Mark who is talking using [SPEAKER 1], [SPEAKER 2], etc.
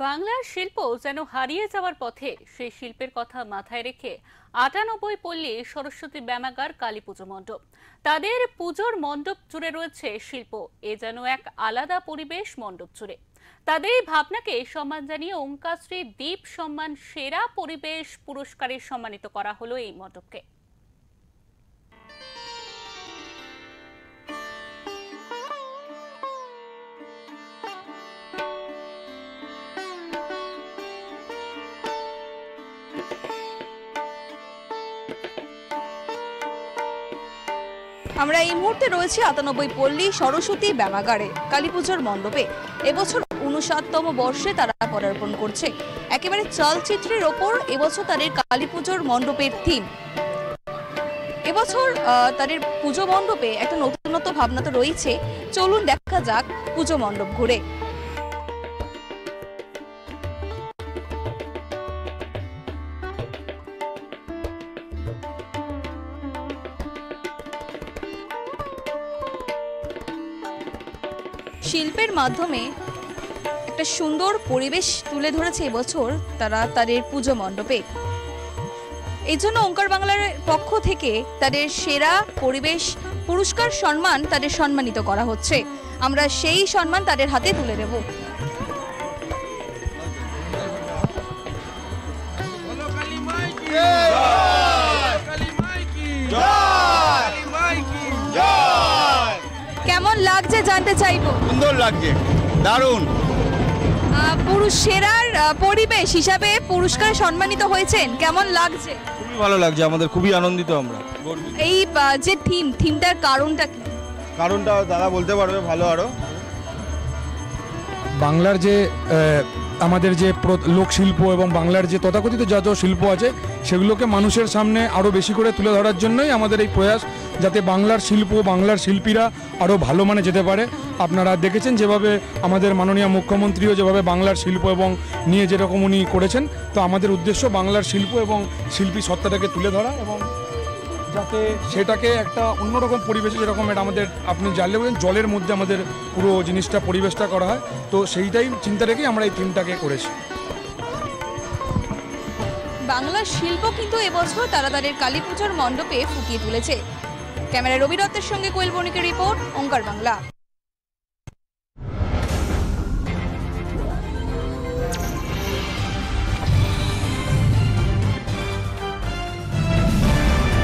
[SPEAKER 1] বাংলার শিল্প যেন হারিয়ে যাওয়ার পথে, সেই শিল্পের কথা মাথায় রেখে ৯৮ পল্লী সরস্বতী ব্যায়ামাগার কালী পুজো মণ্ডপ, তাদের পুজোর মণ্ডপ জুড়ে রয়েছে শিল্প। এ যেন এক আলাদা পরিবেশ মণ্ডপ জুড়ে। তাদের এই ভাবনাকে সম্মান জানিয়ে ওঙ্কারশ্রী দ্বীপ সম্মান সেরা পরিবেশ পুরস্কারে সম্মানিত করা হলো এই মণ্ডপকে।
[SPEAKER 2] আমরা এই মুহূর্তে রয়েছি ৯৮ পল্লী সরস্বতী ব্যায়ামাগারে কালী পুজোর মণ্ডপে। এবছর ৫৯তম বর্ষে তারা পদার্পণ করছে। একেবারে চলচ্চিত্রের ওপর এবছর তাদের কালী পুজোর মণ্ডপের থিম। এবছর তাদের পুজো মণ্ডপে একটা নতুনত্ব ভাবনা তো রয়েছে। চলুন দেখা যাক পুজো মণ্ডপ ঘুরে। শিল্পের মাধ্যমে একটা সুন্দর পরিবেশ তুলে ধরেছে এবছর তারা তাদের পুজো মণ্ডপে। এই জন্য ওঙ্কার বাংলার পক্ষ থেকে তাদের সেরা পরিবেশ পুরস্কার সম্মান তাদের সম্মানিত করা হচ্ছে। আমরা সেই সম্মান তাদের হাতে তুলে দেব। কেমন লাগছে জানতে চাইবো।
[SPEAKER 3] সুন্দর লাগছে, দারুণ।
[SPEAKER 2] পুরুষ সেরার পরিবেশ হিসাবে পুরস্কারে সম্মানিত হয়েছেন, কেমন লাগছে?
[SPEAKER 3] খুবই ভালো লাগছে, আমাদের খুবই আনন্দিত আমরা।
[SPEAKER 2] এই যে থিমটার কারণটা কি?
[SPEAKER 3] কারণটা দাদা বলতে পারবে ভালো আরো।
[SPEAKER 4] বাংলার যে আমাদের যে লোকশিল্প এবং বাংলার যে তথাকথিত যত শিল্প আছে সেগুলোকে মানুষের সামনে আরও বেশি করে তুলে ধরার জন্যই আমাদের এই প্রয়াস, যাতে বাংলার শিল্প বাংলার শিল্পীরা আরও ভালো মানে যেতে পারে। আপনারা দেখেছেন যেভাবে আমাদের মাননীয় মুখ্যমন্ত্রীও যেভাবে বাংলার শিল্প এবং নিয়ে যেরকম উনি করেছেন, তো আমাদের উদ্দেশ্য বাংলার শিল্প এবং শিল্পী সত্তাটাকে তুলে ধরা এবং যাতে সেটাকে একটা অন্যরকম পরিবেশে, যেরকম এটা আমাদের আপনি জানলে বলেন জলের মধ্যে আমাদের পুরো জিনিসটা পরিবেশটা করা হয়, তো সেইটাই চিন্তা রেখেই আমরা এই থিমটাকে করেছি।
[SPEAKER 2] বাংলার শিল্প কিন্তু এবছর তারা তাদের কালী পুজোর মণ্ডপে ফুটিয়ে তুলেছে। ক্যামেরা রবি দত্তের সঙ্গে কোয়েল বণিকের রিপোর্ট, ওঙ্কার বাংলা।